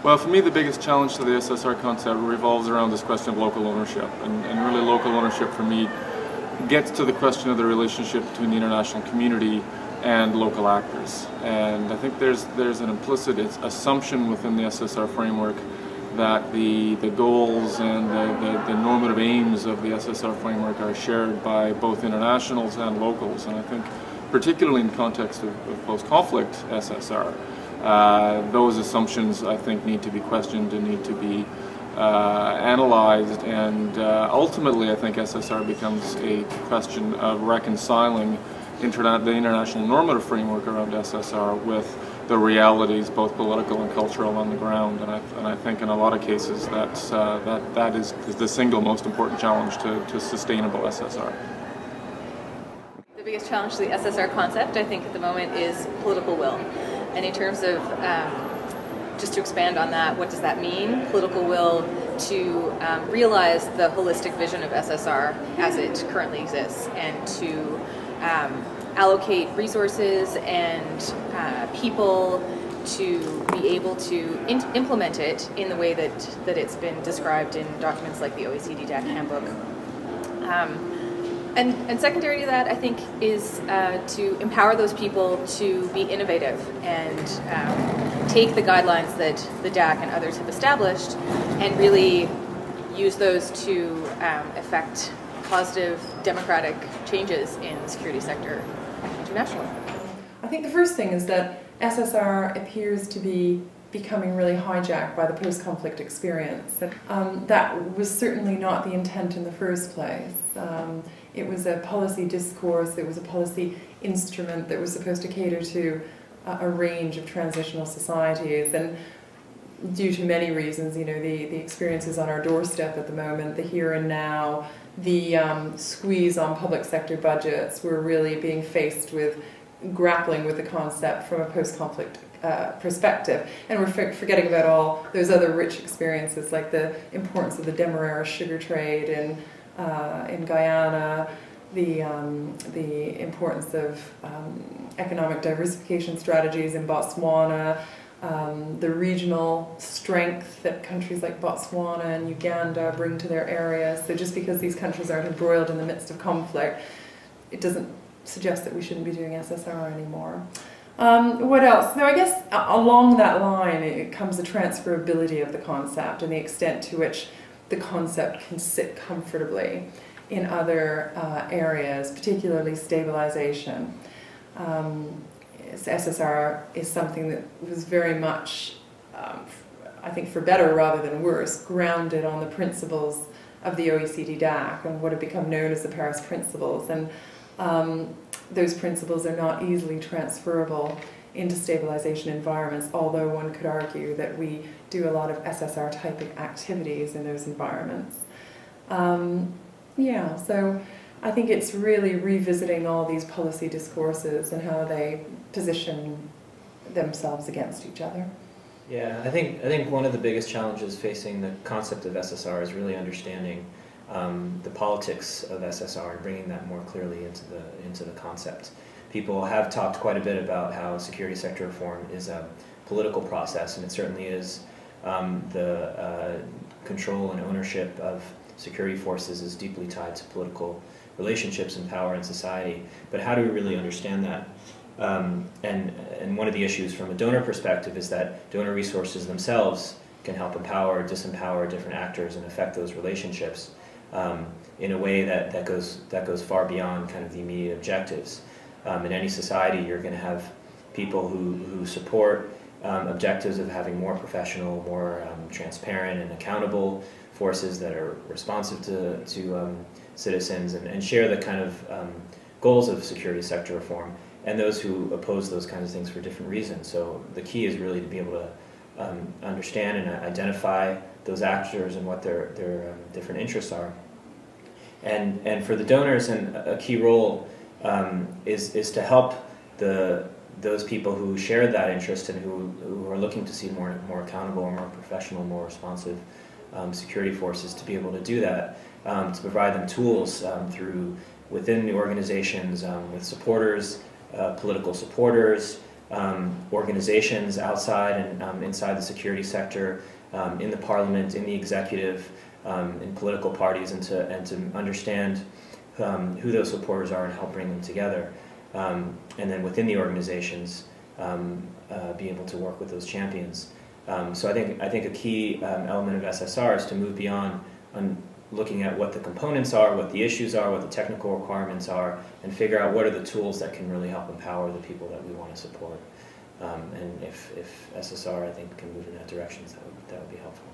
Well, for me, the biggest challenge to the SSR concept revolves around this question of local ownership. And really, local ownership for me gets to the question of the relationship between the international community and local actors. And I think there's an implicit assumption within the SSR framework that the goals and the normative aims of the SSR framework are shared by both internationals and locals. And I think particularly in the context of post-conflict SSR, those assumptions, I think, need to be questioned and need to be analyzed, and ultimately I think SSR becomes a question of reconciling the international normative framework around SSR with the realities, both political and cultural, on the ground. And I think in a lot of cases that is the single most important challenge to sustainable SSR. The biggest challenge to the SSR concept, I think, at the moment is political will. And in terms of, just to expand on that, what does that mean? Political will to realize the holistic vision of SSR as it currently exists, and to allocate resources and people to be able to implement it in the way that it's been described in documents like the OECD DAC handbook. And secondary to that, I think, is to empower those people to be innovative and take the guidelines that the DAC and others have established and really use those to affect positive democratic changes in the security sector internationally. I think the first thing is that SSR appears to be becoming really hijacked by the post-conflict experience. That was certainly not the intent in the first place. It was a policy discourse, it was a policy instrument that was supposed to cater to a range of transitional societies, and due to many reasons, you know, the experiences on our doorstep at the moment, the here and now, the squeeze on public sector budgets, we're really being faced with grappling with the concept from a post-conflict perspective, and we're forgetting about all those other rich experiences, like the importance of the Demerara sugar trade in Guyana, the importance of economic diversification strategies in Botswana, the regional strength that countries like Botswana and Uganda bring to their areas. So just because these countries aren't embroiled in the midst of conflict, it doesn't suggest that we shouldn't be doing SSR anymore. What else? Now, I guess along that line it comes the transferability of the concept and the extent to which the concept can sit comfortably in other areas, particularly stabilization. SSR is something that was very much, I think for better rather than worse, grounded on the principles of the OECD DAC and what have become known as the Paris Principles. And those principles are not easily transferable into stabilization environments, although one could argue that we do a lot of SSR type activities in those environments. Yeah, so I think it's really revisiting all these policy discourses and how they position themselves against each other. Yeah, I think one of the biggest challenges facing the concept of SSR is really understanding the politics of SSR and bringing that more clearly into the concept. People have talked quite a bit about how security sector reform is a political process, and it certainly is. The control and ownership of security forces is deeply tied to political relationships and power in society. But how do we really understand that? And one of the issues from a donor perspective is that donor resources themselves can help empower or disempower different actors and affect those relationships in a way that goes far beyond kind of the immediate objectives. In any society, you're going to have people who support objectives of having more professional, more transparent and accountable forces that are responsive to citizens and share the kind of goals of security sector reform, and those who oppose those kinds of things for different reasons. So the key is really to be able to understand and identify those actors and what their different interests are. And for the donors, and a key role is to help those people who share that interest and who are looking to see more accountable, more professional, more responsive security forces to be able to do that, to provide them tools within the organizations, with supporters, political supporters, organizations outside and inside the security sector, in the parliament, in the executive, in political parties, and to understand who those supporters are and help bring them together. And then within the organizations, be able to work with those champions. So I think a key element of SSR is to move beyond looking at what the components are, what the issues are, what the technical requirements are, and figure out what are the tools that can really help empower the people that we want to support. And if SSR, I think, can move in that direction, that would be helpful.